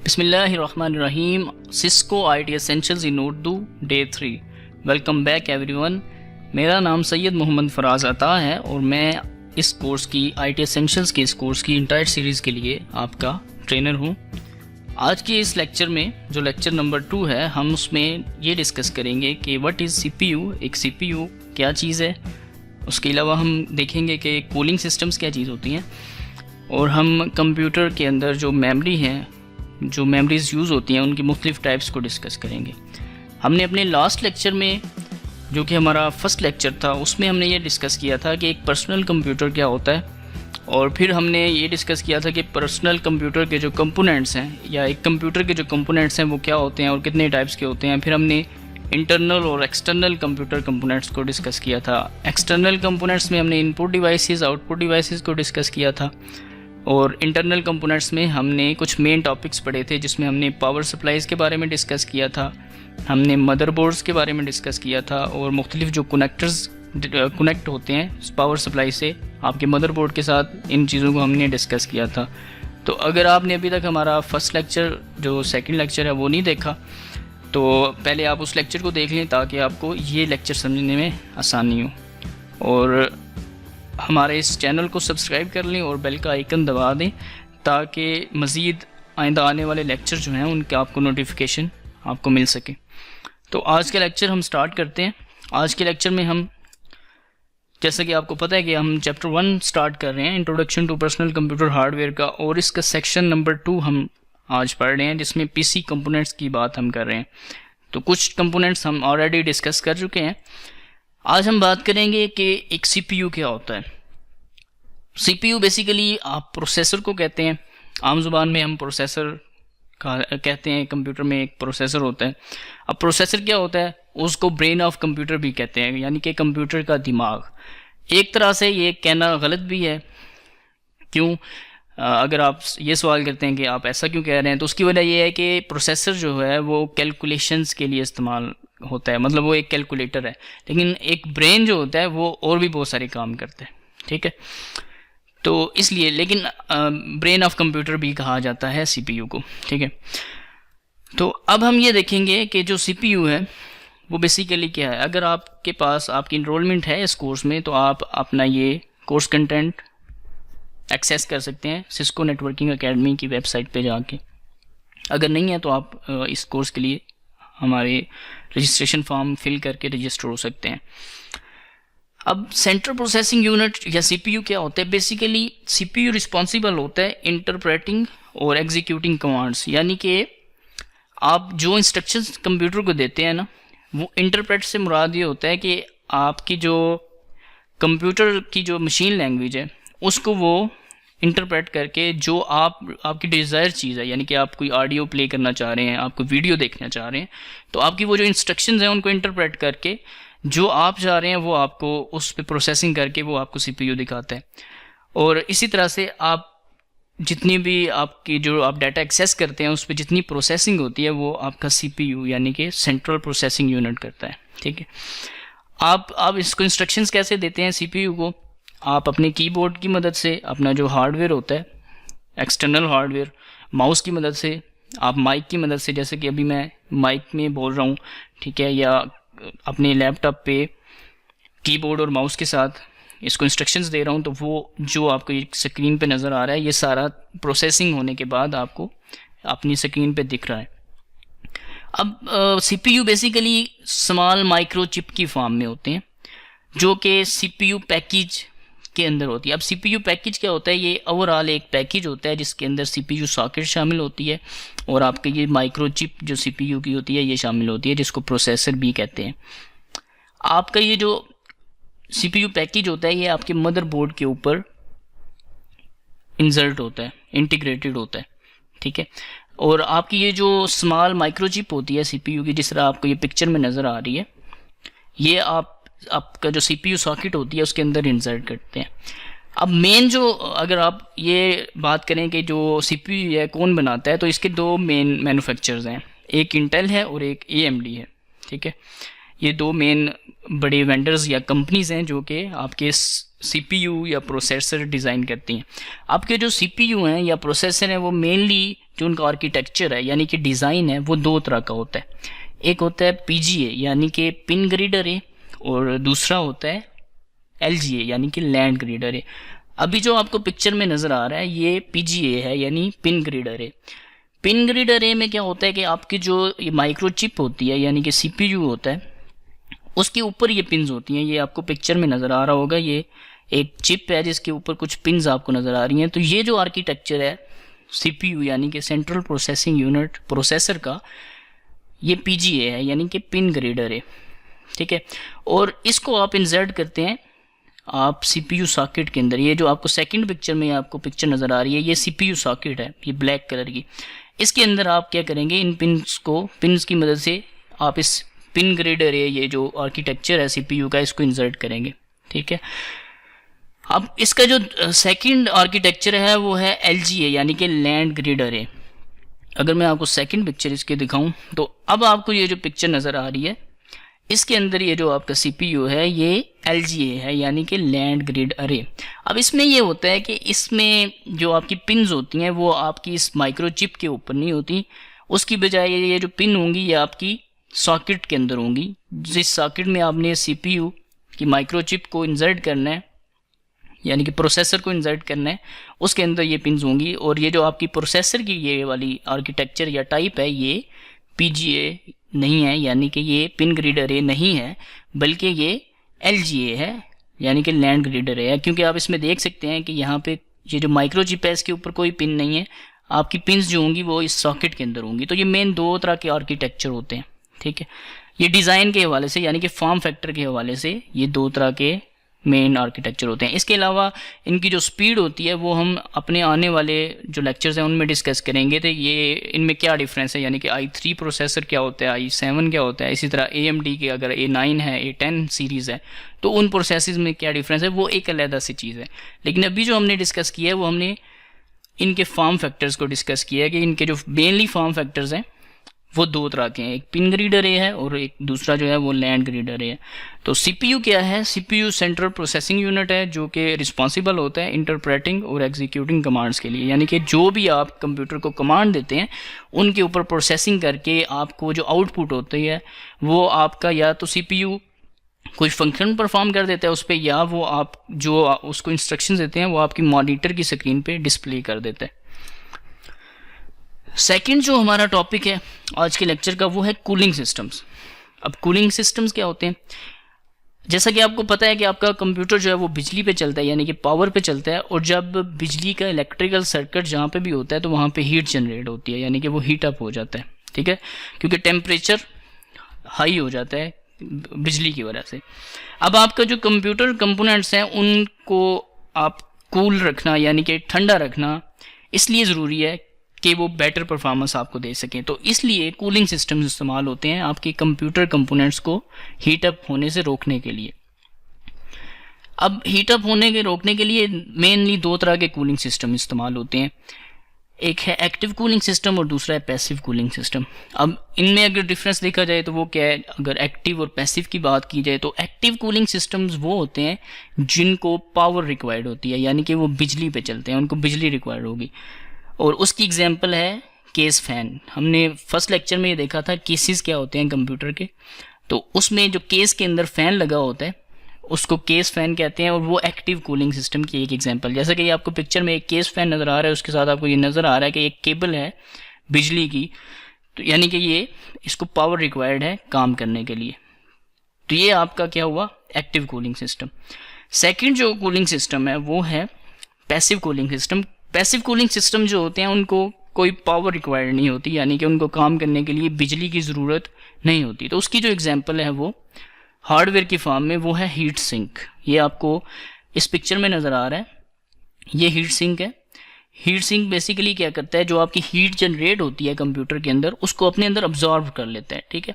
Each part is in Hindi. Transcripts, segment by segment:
बिस्मिल्लाहिर्रहमानिर्रहीम। Cisco IT essentials in Urdu day 3। Welcome back everyone. मेरा नाम सैयद मोहम्मद फराज अता है और मैं इस कोर्स की IT एसेंशियल्स के इस कोर्स की इंटायर सीरीज़ के लिए आपका ट्रेनर हूँ। आज के इस लेक्चर में जो लेक्चर नंबर 2 है, हम उसमें ये डिस्कस करेंगे कि व्हाट इज़ CPU, एक CPU क्या चीज़ है। उसके अलावा हम देखेंगे कि कूलिंग सिस्टम्स क्या चीज़ होती हैं, और हम कंप्यूटर के अंदर जो मेमोरी हैं, जो मेमोरीज़ यूज़ होती हैं, उनकी मुख्तलिफ़ टाइप्स को डिस्कस करेंगे। हमने अपने लास्ट लेक्चर में, जो कि हमारा फर्स्ट लेक्चर था, उसमें हमने ये डिस्कस किया था कि एक पर्सनल कंप्यूटर क्या होता है, और फिर हमने ये डिस्कस किया था कि पर्सनल कंप्यूटर के जो कंपोनेंट्स हैं या एक कंप्यूटर के जो कंपोनेंट्स हैं वो क्या होते हैं और कितने टाइप्स के होते हैं। फिर हमने इंटरनल और एक्सटर्नल कंप्यूटर कंपोनेंट्स को डिस्कस किया था। एक्सटर्नल कंपोनेंट्स में हमने इनपुट डिवाइसेस, आउटपुट डिवाइसेस को डिस्कस किया था, और इंटरनल कंपोनेंट्स में हमने कुछ मेन टॉपिक्स पढ़े थे, जिसमें हमने पावर सप्लाईज़ के बारे में डिस्कस किया था, हमने मदरबोर्ड्स के बारे में डिस्कस किया था, और मुख्तलिफ जो कनेक्टर्स कनेक्ट होते हैं पावर सप्लाई से आपके मदरबोर्ड के साथ, इन चीज़ों को हमने डिस्कस किया था। तो अगर आपने अभी तक हमारा फर्स्ट लेक्चर, जो सेकंड लेक्चर है, वो नहीं देखा, तो पहले आप उस लेक्चर को देख लें ताकि आपको ये लेक्चर समझने में आसानी हो। और हमारे इस चैनल को सब्सक्राइब कर लें और बेल का आइकन दबा दें ताकि मज़ीद आइंदा आने वाले लेक्चर जो हैं उनके आपको नोटिफिकेशन आपको मिल सके। तो आज के लेक्चर हम स्टार्ट करते हैं। आज के लेक्चर में हम, जैसा कि आपको पता है कि हम चैप्टर 1 स्टार्ट कर रहे हैं, introduction to personal computer hardware का, और इसका सेक्शन नंबर 2 हम आज पढ़ रहे हैं, जिसमें PC कंपोनेंट्स की बात हम कर रहे हैं। तो कुछ कंपोनेंट्स हम ऑलरेडी डिस्कस कर चुके हैं। आज हम बात करेंगे कि एक CPU क्या होता है। CPU बेसिकली आप प्रोसेसर को कहते हैं, आम जुबान में हम प्रोसेसर कहते हैं। कंप्यूटर में एक प्रोसेसर होता है। अब प्रोसेसर क्या होता है, उसको ब्रेन ऑफ कंप्यूटर भी कहते हैं, यानी कि कंप्यूटर का दिमाग। एक तरह से ये कहना गलत भी है। क्यों? अगर आप ये सवाल करते हैं कि आप ऐसा क्यों कह रहे हैं, तो उसकी वजह यह है कि प्रोसेसर जो है वो कैलकुलेशंस के लिए इस्तेमाल होता है, मतलब वो एक कैलकुलेटर है, लेकिन एक ब्रेन जो होता है वो और भी बहुत सारे काम करता है। ठीक है, तो इसलिए, लेकिन ब्रेन ऑफ कंप्यूटर भी कहा जाता है CPU को। ठीक है, तो अब हम ये देखेंगे कि जो CPU है वो बेसिकली क्या है। अगर आपके पास आपकी इनरोलमेंट है इस कोर्स में, तो आप अपना ये कोर्स कंटेंट एक्सेस कर सकते हैं सिस्को नेटवर्किंग एकेडमी की वेबसाइट पे जाके। अगर नहीं है तो आप इस कोर्स के लिए हमारे रजिस्ट्रेशन फॉर्म फिल करके रजिस्टर हो सकते हैं। अब सेंट्रल प्रोसेसिंग यूनिट या CPU क्या होता है। बेसिकली CPU रिस्पॉन्सिबल होता है इंटरप्रेटिंग और एग्जीक्यूटिंग कमांड्स, यानी कि आप जो इंस्ट्रक्शंस कंप्यूटर को देते हैं ना, वो इंटरप्रेट से मुराद ये होता है कि आपकी जो कंप्यूटर की जो मशीन लैंग्वेज है उसको वो इंटरप्रेट करके जो आपकी डिज़ायर चीज़ है, यानी कि आप कोई ऑडियो प्ले करना चाह रहे हैं, आप कोई वीडियो देखना चाह रहे हैं, तो आपकी वो जो इंस्ट्रक्शंस हैं उनको इंटरप्रेट करके जो आप चाह रहे हैं वो आपको उस पर प्रोसेसिंग करके वो आपको CPU दिखाता है। और इसी तरह से आप जितनी भी आपकी जो आप डाटा एक्सेस करते हैं उस पर जितनी प्रोसेसिंग होती है वो आपका CPU यानी कि सेंट्रल प्रोसेसिंग यूनिट करता है। ठीक है, आप इसको इंस्ट्रक्शंस कैसे देते हैं CPU को। आप अपने कीबोर्ड की मदद से, अपना जो हार्डवेयर होता है एक्सटर्नल हार्डवेयर, माउस की मदद से, आप माइक की मदद से, जैसे कि अभी मैं माइक में बोल रहा हूँ, ठीक है, या अपने लैपटॉप पे कीबोर्ड और माउस के साथ इसको इंस्ट्रक्शंस दे रहा हूँ, तो वो जो आपको ये स्क्रीन पे नज़र आ रहा है, ये सारा प्रोसेसिंग होने के बाद आपको अपनी स्क्रीन पे दिख रहा है। अब CPU basically small micro chip की फॉर्म में होते हैं, जो कि CPU पैकेज के अंदर होती है। अब CPU पैकेज क्या होता है, ये ओवरऑल एक पैकेज होता है जिसके अंदर CPU सॉकेट शामिल होती है और आपके ये माइक्रो चिप जो CPU की होती है ये शामिल होती है, जिसको प्रोसेसर भी कहते हैं। आपका ये जो CPU पैकेज होता है ये आपके मदरबोर्ड के ऊपर इंसर्ट होता है, इंटीग्रेटेड होता है। ठीक है, और आपकी ये जो स्मॉल माइक्रो चिप होती है CPU की, जिस तरह आपको ये पिक्चर में नज़र आ रही है, ये आपका जो CPU सॉकेट होती है उसके अंदर इंसर्ट करते हैं। अब मेन जो, अगर आप ये बात करें कि जो CPU है कौन बनाता है, तो इसके दो मेन मैन्युफैक्चरर्स हैं, एक इंटेल है और एक AMD है। ठीक है, ये दो मेन बड़े वेंडर्स या कंपनीज हैं जो कि आपके CPU या प्रोसेसर डिज़ाइन करती हैं। आपके जो CPU हैं या प्रोसेसर हैं वो मेनली जो उनका आर्किटेक्चर है यानी कि डिज़ाइन है वो दो तरह का होता है। एक होता है पीजीए यानी कि पिन ग्रिड अरे, और दूसरा होता है एलजीए यानी कि लैंड ग्रिड अरे। अभी जो आपको पिक्चर में नज़र आ रहा है ये पीजीए है यानी पिन ग्रिड अरे। पिन ग्रिड अरे में क्या होता है कि आपकी जो ये माइक्रोचिप होती है यानी कि सीपीयू होता है उसके ऊपर ये पिन्स होती हैं। ये आपको पिक्चर में नज़र आ रहा होगा, ये एक चिप है जिसके ऊपर कुछ पिन्स आपको नज़र आ रही हैं। तो ये जो आर्किटेक्चर है सीपीयू यानी कि सेंट्रल प्रोसेसिंग यूनिट प्रोसेसर का, ये पीजीए है यानी कि पिन ग्रिड अरे, ठीक है। और इसको आप इंसर्ट करते हैं आप सीपीयू सॉकेट के अंदर। ये जो आपको सेकंड पिक्चर में आपको पिक्चर नज़र आ रही है ये सीपीयू सॉकेट है, ये ब्लैक कलर की। इसके अंदर आप क्या करेंगे, इन पिन्स की मदद से आप इस पिन ग्रिड अरे, ये जो आर्किटेक्चर है सीपीयू का, इसको इंसर्ट करेंगे, ठीक है। अब इसका जो सेकंड आर्किटेक्चर है वो है एलजीए यानी कि लैंड ग्रिड अरे। अगर मैं आपको सेकंड पिक्चर इसके दिखाऊं तो अब आपको ये जो पिक्चर नज़र आ रही है इसके अंदर ये जो आपका सीपीयू है ये एलजीए है यानी कि लैंड ग्रिड अरे। अब इसमें ये होता है कि इसमें जो आपकी पिन्स होती हैं वो आपकी इस माइक्रोचिप के ऊपर नहीं होती, उसकी बजाय ये जो पिन होंगी ये आपकी सॉकेट के अंदर होंगी। जिस सॉकेट में आपने सीपीयू की माइक्रोचिप को इंसर्ट करना है यानी कि प्रोसेसर को इंसर्ट करना है उसके अंदर ये पिन्स होंगी। और ये जो आपकी प्रोसेसर की ये वाली आर्किटेक्चर या टाइप है ये पीजीए नहीं है यानी कि ये पिन ग्रिड अरे नहीं है, बल्कि ये एलजीए है यानी कि लैंड ग्रिड अरे है। क्योंकि आप इसमें देख सकते हैं कि यहाँ पे ये जो माइक्रोचिप है इसके ऊपर कोई पिन नहीं है, आपकी पिन्स जो होंगी वो इस सॉकेट के अंदर होंगी। तो ये मेन दो तरह के आर्किटेक्चर होते हैं, ठीक है। ये डिज़ाइन के हवाले से यानी कि फॉर्म फैक्टर के हवाले से ये दो तरह के मेन आर्किटेक्चर होते हैं। इसके अलावा इनकी जो स्पीड होती है वो हम अपने आने वाले जो लेक्चर्स हैं उनमें डिस्कस करेंगे। तो ये इनमें क्या डिफरेंस है यानी कि i3 प्रोसेसर क्या होता है, i7 क्या होता है, इसी तरह AMD के अगर A9 है, A10 सीरीज़ है तो उन प्रोसेसेस में क्या डिफरेंस है, वो एक अलग सी चीज़ है। लेकिन अभी जो हमने डिस्कस किया है वो हमने इनके फॉर्म फैक्टर्स को डिस्कस किया है कि इनके जो मेनली फॉर्म फैक्टर्स हैं वो दो तरह के हैं, एक पिन ग्रिड अरे है और एक दूसरा जो है वो लैंड ग्रिड अरे है। तो सीपीयू क्या है, सीपीयू सेंट्रल प्रोसेसिंग यूनिट है जो कि रिस्पॉन्सिबल होता है इंटरप्रेटिंग और एग्जीक्यूटिंग कमांड्स के लिए। यानी कि जो भी आप कंप्यूटर को कमांड देते हैं उनके ऊपर प्रोसेसिंग करके आपको जो आउटपुट होती है वो आपका या तो सीपीयू कोई फंक्शन परफॉर्म कर देता है उस पर, या वो आप जो उसको इंस्ट्रक्शन देते हैं वो आपकी मॉनिटर की स्क्रीन पे डिस्प्ले कर देता है। सेकंड जो हमारा टॉपिक है आज के लेक्चर का वो है कूलिंग सिस्टम्स। अब कूलिंग सिस्टम्स क्या होते हैं, जैसा कि आपको पता है कि आपका कंप्यूटर जो है वो बिजली पे चलता है यानी कि पावर पे चलता है, और जब बिजली का इलेक्ट्रिकल सर्किट जहाँ पे भी होता है तो वहाँ पे हीट जनरेट होती है यानी कि वो हीट अप हो जाता है, ठीक है, क्योंकि टेम्परेचर हाई हो जाता है बिजली की वजह से। अब आपका जो कंप्यूटर कंपोनेंट्स हैं उनको आप कूल रखना यानी कि ठंडा रखना इसलिए ज़रूरी है कि वो बेटर परफॉर्मेंस आपको दे सकें। तो इसलिए कूलिंग सिस्टम्स इस्तेमाल होते हैं आपके कंप्यूटर कंपोनेंट्स को हीट अप होने से रोकने के लिए। अब हीट अप होने के रोकने के लिए मेनली दो तरह के कूलिंग सिस्टम इस्तेमाल होते हैं, एक है एक्टिव कूलिंग सिस्टम और दूसरा है पैसिव कूलिंग सिस्टम। अब इनमें अगर डिफरेंस देखा जाए तो वो क्या है, अगर एक्टिव और पैसिव की बात की जाए तो एक्टिव कूलिंग सिस्टम्स वो होते हैं जिनको पावर रिक्वायर्ड होती है यानी कि वो बिजली पे चलते हैं, उनको बिजली रिक्वायर्ड होगी। और उसकी एग्जांपल है केस फैन। हमने फर्स्ट लेक्चर में ये देखा था केसेस क्या होते हैं कंप्यूटर के, तो उसमें जो केस के अंदर फैन लगा होता है उसको केस फैन कहते हैं, और वो एक्टिव कूलिंग सिस्टम की एक एग्जांपल। जैसा कि ये आपको पिक्चर में एक केस फैन नज़र आ रहा है, उसके साथ आपको ये नज़र आ रहा है कि एक केबल है बिजली की, तो यानी कि ये इसको पावर रिक्वायर्ड है काम करने के लिए। तो ये आपका क्या हुआ, एक्टिव कूलिंग सिस्टम। सेकेंड जो कूलिंग सिस्टम है वो है passive cooling system. Passive cooling system जो होते हैं उनको कोई पावर रिक्वायर्ड नहीं होती यानी कि उनको काम करने के लिए बिजली की ज़रूरत नहीं होती। तो उसकी जो एग्जांपल है वो हार्डवेयर की फॉर्म में वो है हीट सिंक। ये आपको इस पिक्चर में नज़र आ रहा है, ये हीट सिंक है। हीट सिंक बेसिकली क्या करता है, जो आपकी हीट जनरेट होती है कंप्यूटर के अंदर उसको अपने अंदर अब्जॉर्व कर लेता है, ठीक है।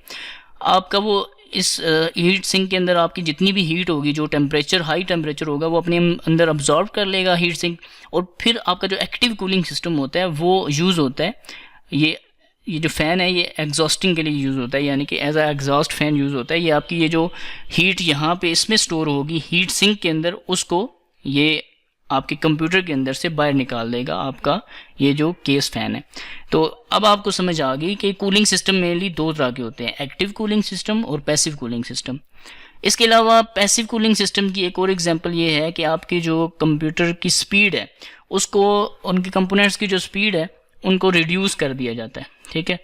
आपका वो इस हीट सिंक के अंदर आपकी जितनी भी हीट होगी, जो टेम्परेचर हाई टेम्परेचर होगा वो अपने अंदर अब्जॉर्व कर लेगा हीट सिंक, और फिर आपका जो एक्टिव कूलिंग सिस्टम होता है वो यूज़ होता है। ये जो फ़ैन है ये एग्जॉस्टिंग के लिए यूज़ होता है यानी कि एज आ एग्जॉस्ट फ़ैन यूज़ होता है। ये आपकी ये जो हीट यहाँ पे इसमें स्टोर होगी हीट सिंक के अंदर, उसको ये आपके कंप्यूटर के अंदर से बाहर निकाल देगा आपका ये जो केस फैन है। तो अब आपको समझ आ गई कि कूलिंग सिस्टम मेनली दो तरह के होते हैं, एक्टिव कूलिंग सिस्टम और पैसिव कूलिंग सिस्टम। इसके अलावा पैसिव कूलिंग सिस्टम की एक और एग्जांपल ये है कि आपकी जो कंप्यूटर की स्पीड है उसको, उनके कंपोनेंट्स की जो स्पीड है उनको रिड्यूस कर दिया जाता है, ठीक है,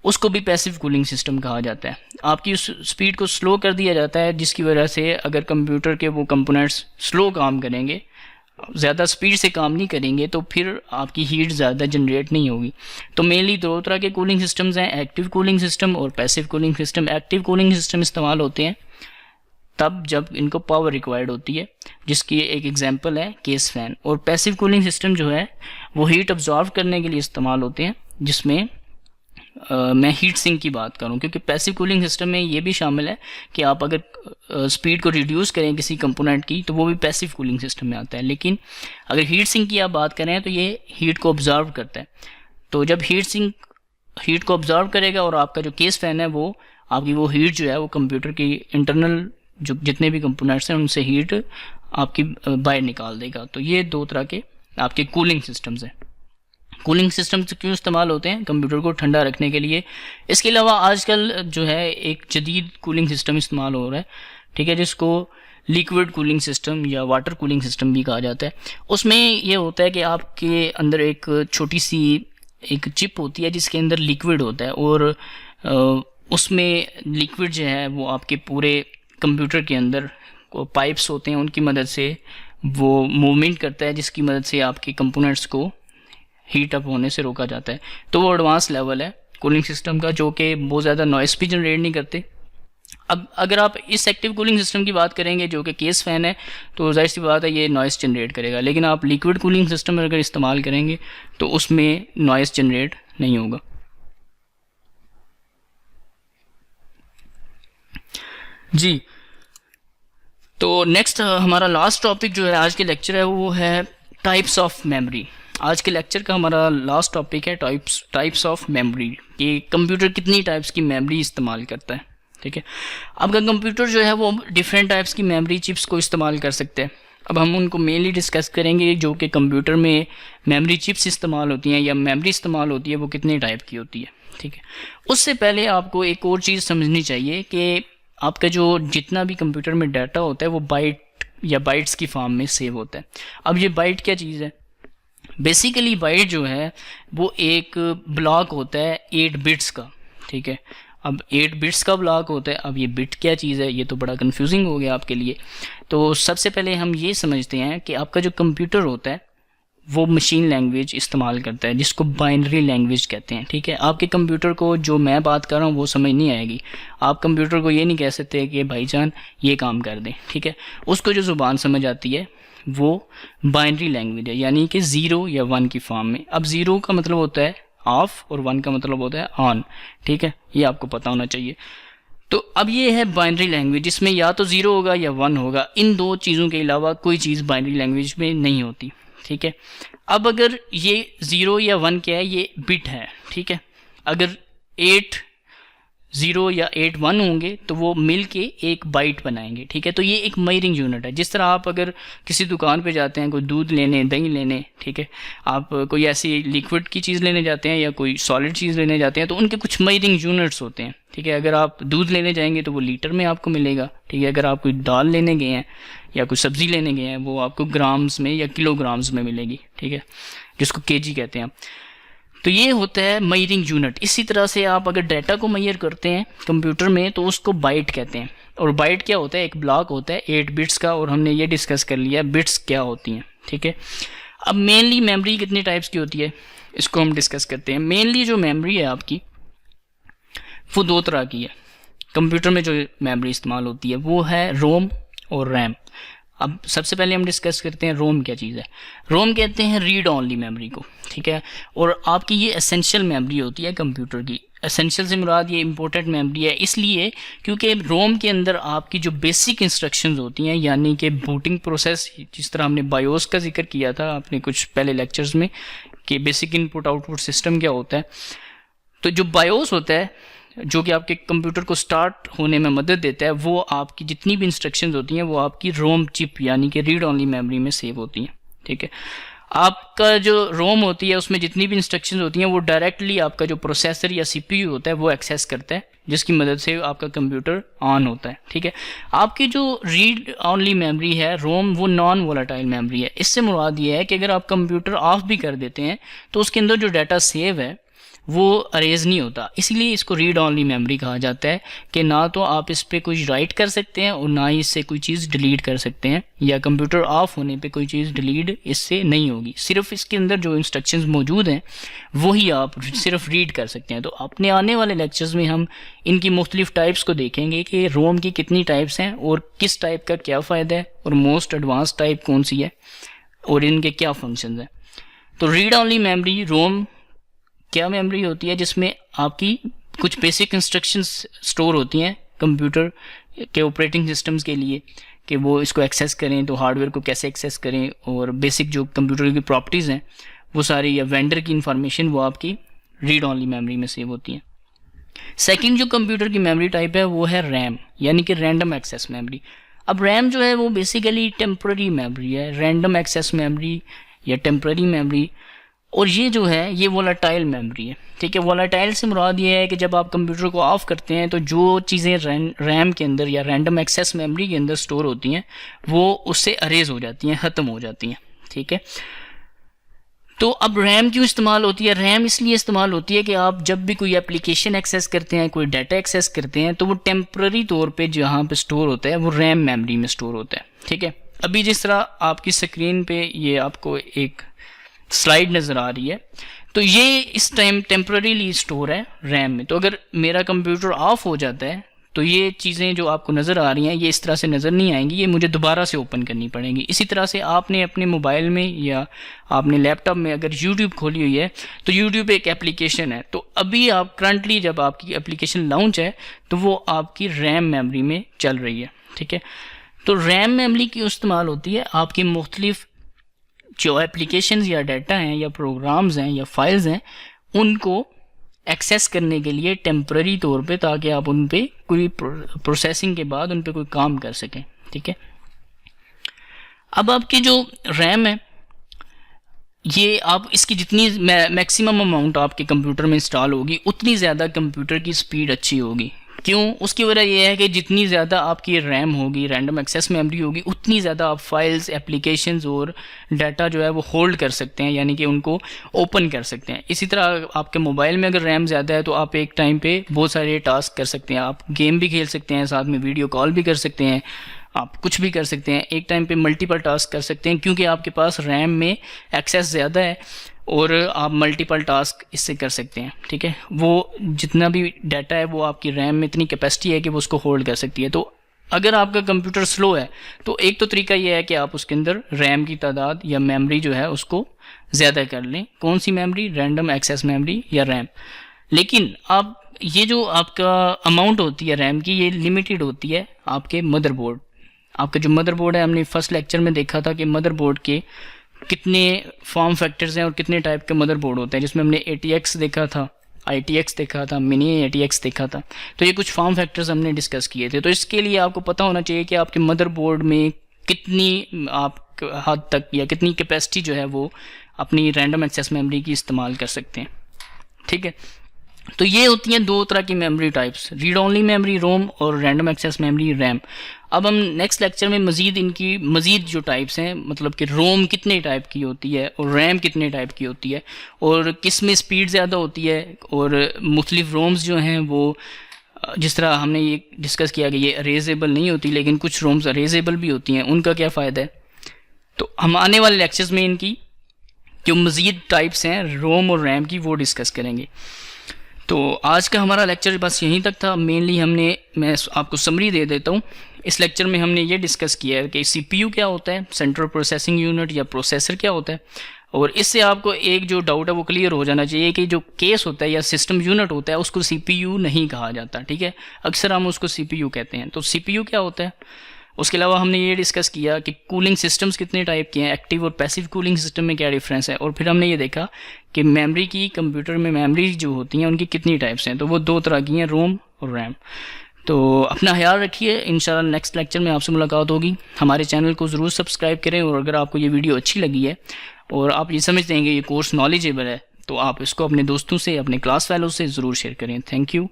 उसको भी पैसिव कूलिंग सिस्टम कहा जाता है। आपकी उस स्पीड को स्लो कर दिया जाता है, जिसकी वजह से अगर कंप्यूटर के वो कंपोनेंट्स स्लो काम करेंगे, ज़्यादा स्पीड से काम नहीं करेंगे, तो फिर आपकी हीट ज़्यादा जनरेट नहीं होगी। तो मेनली दो तरह के कूलिंग सिस्टम्स हैं, एक्टिव कूलिंग सिस्टम और passive cooling system. Active cooling system इस्तेमाल होते हैं तब जब इनको पावर रिक्वायर्ड होती है, जिसकी एक एग्जांपल है केस फैन। और पैसिव कूलिंग सिस्टम जो है वो हीट अब्जॉर्व करने के लिए इस्तेमाल होते हैं, जिसमें मैं हीट सिंक की बात करूं, क्योंकि पैसिव कूलिंग सिस्टम में ये भी शामिल है कि आप अगर स्पीड को रिड्यूस करें किसी कंपोनेंट की तो वो भी पैसिव कूलिंग सिस्टम में आता है। लेकिन अगर हीट सिंक की आप बात करें तो ये हीट को ऑब्जर्व करता है। तो जब हीट सिंक हीट को ऑब्जर्व करेगा और आपका जो केस फैन है वो आपकी वो हीट जो है वो कंप्यूटर की इंटरनल जो जितने भी कंपोनेंट्स हैं उनसे हीट आपकी बाहर निकाल देगा। तो ये दो तरह के आपके कूलिंग सिस्टम्स हैं। कूलिंग सिस्टम्स क्यों इस्तेमाल होते हैं? कंप्यूटर को ठंडा रखने के लिए। इसके अलावा आजकल जो है एक जदीद कूलिंग सिस्टम इस्तेमाल हो रहा है, ठीक है, जिसको लिक्विड कूलिंग सिस्टम या वाटर कूलिंग सिस्टम भी कहा जाता है। उसमें ये होता है कि आपके अंदर एक छोटी सी एक चिप होती है जिसके अंदर लिक्विड होता है, और उसमें लिक्विड जो है वो आपके पूरे कंप्यूटर के अंदर पाइप्स होते हैं, उनकी मदद से वो मूवमेंट करता है, जिसकी मदद से आपके कंपोनेंट्स को हीट अप होने से रोका जाता है। तो वो एडवांस लेवल है कूलिंग सिस्टम का, जो कि बहुत ज़्यादा नॉइस भी जनरेट नहीं करते। अब अगर आप इस एक्टिव कूलिंग सिस्टम की बात करेंगे जो कि केस फैन है, तो जाहिर सी बात है ये नॉइस जनरेट करेगा। लेकिन आप लिक्विड कूलिंग सिस्टम अगर इस्तेमाल करेंगे तो उसमें नॉइस जनरेट नहीं होगा। जी, तो नेक्स्ट हमारा लास्ट टॉपिक जो है आज के लेक्चर है वो है टाइप्स ऑफ मेमोरी। आज के लेक्चर का हमारा लास्ट टॉपिक है टाइप्स ऑफ मेमोरी, कि कंप्यूटर कितनी टाइप्स की मेमोरी इस्तेमाल करता है, ठीक है। आपका कंप्यूटर जो है वो डिफरेंट टाइप्स की मेमोरी चिप्स को इस्तेमाल कर सकते हैं। अब हम उनको मेनली डिस्कस करेंगे जो कि कंप्यूटर में मेमोरी चिप्स इस्तेमाल होती हैं या मेमोरी इस्तेमाल होती है वो कितने टाइप की होती है, ठीक है। उससे पहले आपको एक और चीज़ समझनी चाहिए कि आपका जो जितना भी कंप्यूटर में डाटा होता है वो बाइट या बाइट्स की फॉर्म में सेव होता है। अब ये बाइट क्या चीज़ है? बेसिकली बाइट जो है वो एक ब्लॉक होता है 8 बिट्स का, ठीक है। अब 8 बिट्स का ब्लॉक होता है। अब ये बिट क्या चीज़ है, ये तो बड़ा कंफ्यूजिंग हो गया आपके लिए। तो सबसे पहले हम ये समझते हैं कि आपका जो कंप्यूटर होता है वो मशीन लैंग्वेज इस्तेमाल करता है, जिसको बाइनरी लैंग्वेज कहते हैं, ठीक है। आपके कंप्यूटर को जो मैं बात कर रहा हूँ वो समझ नहीं आएगी। आप कंप्यूटर को ये नहीं कह सकते कि भाईजान ये काम कर दें, ठीक है। उसको जो ज़ुबान समझ आती है वो बाइनरी लैंग्वेज है, यानी कि 0 या 1 की फॉर्म में। अब 0 का मतलब होता है ऑफ और 1 का मतलब होता है ऑन, ठीक है, ये आपको पता होना चाहिए। तो अब ये है बाइनरी लैंग्वेज, जिसमें या तो 0 होगा या 1 होगा। इन दो चीज़ों के अलावा कोई चीज़ बाइनरी लैंग्वेज में नहीं होती, ठीक है। अब अगर ये 0 या 1 क्या है, ये बिट है, ठीक है। अगर 8 0 या 8 1 होंगे तो वो मिल के एक बाइट बनाएंगे, ठीक है। तो ये एक मेजरिंग यूनिट है। जिस तरह आप अगर किसी दुकान पे जाते हैं कोई दूध लेने, दही लेने, ठीक है, आप कोई ऐसी लिक्विड की चीज़ लेने जाते हैं या कोई सॉलिड चीज़ लेने जाते हैं तो उनके कुछ मेजरिंग यूनिट्स होते हैं, ठीक है। अगर आप दूध लेने जाएंगे तो वो लीटर में आपको मिलेगा, ठीक है। अगर आप कोई दाल लेने गए हैं या कोई सब्ज़ी लेने गए हैं वो आपको ग्राम्स में या किलोग्राम्स में मिलेगी, ठीक है, जिसको केजी कहते हैं। तो ये होता है मेजरिंग यूनिट। इसी तरह से आप अगर डाटा को मेजर करते हैं कंप्यूटर में तो उसको बाइट कहते हैं। और बाइट क्या होता है? एक ब्लॉक होता है 8 बिट्स का, और हमने ये डिस्कस कर लिया बिट्स क्या होती हैं, ठीक है। अब मेनली मेमोरी कितने टाइप्स की होती है इसको हम डिस्कस करते हैं। मेनली जो मेमोरी है आपकी वो 2 तरह की है। कंप्यूटर में जो मेमोरी इस्तेमाल होती है वो है रोम और रैम। अब सबसे पहले हम डिस्कस करते हैं रोम क्या चीज़ है। रोम कहते हैं रीड ऑनली मेमोरी को, ठीक है। और आपकी ये एसेंशियल मेमोरी होती है कंप्यूटर की। एसेंशियल से मुराद ये इंपॉर्टेंट मेमोरी है इसलिए क्योंकि रोम के अंदर आपकी जो बेसिक इंस्ट्रक्शंस होती हैं, यानी कि बूटिंग प्रोसेस, जिस तरह हमने बायोस का जिक्र किया था अपने कुछ पहले लेक्चर्स में कि बेसिक इनपुट आउटपुट सिस्टम क्या होता है। तो जो बायोस होता है जो कि आपके कंप्यूटर को स्टार्ट होने में मदद देता है, वो आपकी जितनी भी इंस्ट्रक्शंस होती हैं वो आपकी रोम चिप यानी कि रीड ऑनली मेमोरी में सेव होती हैं, ठीक है। आपका जो रोम होती है उसमें जितनी भी इंस्ट्रक्शंस होती हैं वो डायरेक्टली आपका जो प्रोसेसर या सीपीयू होता है वो एक्सेस करता है, जिसकी मदद से आपका कंप्यूटर ऑन होता है। ठीक है। आपकी जो रीड ओनली मेमोरी है रोम, वो नॉन वोलेटाइल मेमोरी है। इससे मुराद ये है कि अगर आप कंप्यूटर ऑफ भी कर देते हैं तो उसके अंदर जो डाटा सेव है वो अरेज नहीं होता, इसीलिए इसको रीड ओनली मेमोरी कहा जाता है कि ना तो आप इस पर कुछ राइट कर सकते हैं और ना ही इससे कोई चीज़ डिलीट कर सकते हैं, या कंप्यूटर ऑफ होने पे कोई चीज़ डिलीट इससे नहीं होगी। सिर्फ इसके अंदर जो इंस्ट्रक्शंस मौजूद हैं वही आप सिर्फ रीड कर सकते हैं। तो अपने आने वाले लेक्चर्स में हम इनकी मुख्तलिफ टाइप्स को देखेंगे कि रोम की कितनी टाइप्स हैं और किस टाइप का क्या फ़ायदा है और मोस्ट एडवांस टाइप कौन सी है और इनके क्या फंक्शंस हैं। तो रीड ओनली मेमोरी रोम क्या मेमोरी होती है जिसमें आपकी कुछ बेसिक इंस्ट्रक्शंस स्टोर होती हैं कंप्यूटर के ऑपरेटिंग सिस्टम्स के लिए कि वो इसको एक्सेस करें, तो हार्डवेयर को कैसे एक्सेस करें, और बेसिक जो कंप्यूटर की प्रॉपर्टीज़ हैं वो सारी, या वेंडर की इंफॉर्मेशन, वो आपकी रीड ओनली मेमोरी में सेव होती है। सेकंड जो कंप्यूटर की मेमोरी टाइप है वो है रैम, यानी कि रैंडम एक्सेस मेमोरी। अब रैम जो है वो बेसिकली टेम्पररी मेमोरी है, रैंडम एक्सेस मेमोरी या टेम्पररी मेमोरी, और ये जो है ये वोलेटाइल मेमोरी है। ठीक है। वोलेटाइल से मुराद ये है कि जब आप कंप्यूटर को ऑफ करते हैं तो जो चीज़ें रैम के अंदर या रैंडम एक्सेस मेमोरी के अंदर स्टोर होती हैं वो उससे अरेज हो जाती हैं, ख़त्म हो जाती हैं। ठीक है। तो अब रैम क्यों इस्तेमाल होती है? रैम इसलिए इस्तेमाल होती है कि आप जब भी कोई एप्लीकेशन एक्सेस करते हैं, कोई डाटा एक्सेस करते हैं, तो वो टेम्पररी तौर पे जहाँ पे स्टोर होता है वो रैम मेमोरी में स्टोर होता है। ठीक है। अभी जिस तरह आपकी स्क्रीन पे ये आपको एक स्लाइड नज़र आ रही है, तो ये इस टाइम टेम्पररीली स्टोर है रैम में। तो अगर मेरा कंप्यूटर ऑफ हो जाता है तो ये चीज़ें जो आपको नज़र आ रही हैं ये इस तरह से नज़र नहीं आएंगी, ये मुझे दोबारा से ओपन करनी पड़ेंगी। इसी तरह से आपने अपने मोबाइल में या आपने लैपटॉप में अगर यूट्यूब खोली हुई है तो यूट्यूब एक एप्लीकेशन है, तो अभी आप करंटली जब आपकी एप्लीकेशन लॉन्च है तो वो आपकी रैम मेमोरी में चल रही है। ठीक है। तो रैम मेमोरी की इस्तेमाल होती है आपकी मुख्तलिफ जो एप्लीकेशंस या डाटा हैं या प्रोग्राम्स हैं या फाइल्स हैं उनको एक्सेस करने के लिए टेम्पररी तौर पे, ताकि आप उन पे कोई प्रोसेसिंग के बाद उन पे कोई काम कर सकें। ठीक है। अब आपकी जो रैम है ये आप इसकी जितनी मैक्सिमम अमाउंट आपके कंप्यूटर में इंस्टॉल होगी उतनी ज़्यादा कंप्यूटर की स्पीड अच्छी होगी। क्यों? उसकी वजह यह है कि जितनी ज़्यादा आपकी रैम होगी, रैंडम एक्सेस मेमोरी होगी, उतनी ज़्यादा आप फाइल्स, एप्लीकेशंस और डाटा जो है वो होल्ड कर सकते हैं, यानी कि उनको ओपन कर सकते हैं। इसी तरह आपके मोबाइल में अगर रैम ज़्यादा है तो आप एक टाइम पे बहुत सारे टास्क कर सकते हैं, आप गेम भी खेल सकते हैं, साथ में वीडियो कॉल भी कर सकते हैं, आप कुछ भी कर सकते हैं, एक टाइम पे मल्टीपल टास्क कर सकते हैं, क्योंकि आपके पास रैम में एक्सेस ज़्यादा है और आप मल्टीपल टास्क इससे कर सकते हैं। ठीक है। वो जितना भी डाटा है वो आपकी रैम में इतनी कैपेसिटी है कि वो उसको होल्ड कर सकती है। तो अगर आपका कंप्यूटर स्लो है तो एक तो तरीका ये है कि आप उसके अंदर रैम की तादाद या मेमोरी जो है उसको ज़्यादा कर लें। कौन सी मेमोरी? रैंडम एक्सेस मेमोरी या रैम। लेकिन आप ये जो आपका अमाउंट होती है रैम की ये लिमिटेड होती है आपके मदरबोर्ड। आपका जो मदरबोर्ड है, हमने फर्स्ट लेक्चर में देखा था कि मदरबोर्ड के कितने फॉर्म फैक्टर्स हैं और कितने टाइप के मदरबोर्ड होते हैं, जिसमें हमने ATX देखा था, ITX देखा था, मिनी ATX देखा था। तो ये कुछ फॉर्म फैक्टर्स हमने डिस्कस किए थे। तो इसके लिए आपको पता होना चाहिए कि आपके मदरबोर्ड में कितनी आप हद तक या कितनी कैपेसिटी जो है वो अपनी रैंडम एक्सेस मेमोरी की इस्तेमाल कर सकते हैं। ठीक है। तो ये होती हैं दो तरह की memory types, read only memory रोम और रैंडम एक्सेस मेमोरी रैम। अब हम नेक्स्ट लेक्चर में मज़ीद जो टाइप्स हैं, मतलब कि रोम कितने टाइप की होती है और रैम कितने टाइप की होती है और किस में स्पीड ज़्यादा होती है, और मुख्तलिफ रोम्स जो हैं वो जिस तरह हमने ये डिस्कस किया कि ये अरेजेबल नहीं होती लेकिन कुछ रोम्स अरेजेबल भी होती हैं, उनका क्या फ़ायदा है। तो हम आने वाले लेक्चर्स में इनकी जो मज़ीद टाइप्स हैं रोम और रैम की वो डिस्कस करेंगे। तो आज का हमारा लेक्चर बस यहीं तक था। मेनली मैं आपको समरी दे देता हूँ। इस लेक्चर में हमने ये डिस्कस किया है कि CPU क्या होता है, सेंट्रल प्रोसेसिंग यूनिट या प्रोसेसर क्या होता है, और इससे आपको एक जो डाउट है वो क्लियर हो जाना चाहिए कि जो केस होता है या सिस्टम यूनिट होता है उसको CPU नहीं कहा जाता। ठीक है। अक्सर हम उसको CPU कहते हैं। तो CPU क्या होता है? उसके अलावा हमने ये डिस्कस किया कि कूलिंग सिस्टम्स कितने टाइप के हैं, एक्टिव और पैसिव कूलिंग सिस्टम में क्या डिफरेंस है, और फिर हमने ये देखा कि कंप्यूटर में मेमोरी जो होती हैं उनकी कितनी टाइप्स हैं। तो वो दो तरह की हैं, रोम और रैम। तो अपना ख्याल रखिए, इंशाल्लाह नेक्स्ट लेक्चर में आपसे मुलाकात होगी। हमारे चैनल को ज़रूर सब्सक्राइब करें, और अगर आपको ये वीडियो अच्छी लगी है और आप ये समझते हैं कि ये कोर्स नॉलेजेबल है, तो आप इसको अपने दोस्तों से, अपने क्लास फेलो से ज़रूर शेयर करें। थैंक यू,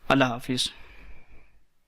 अल्लाह हाफिज़।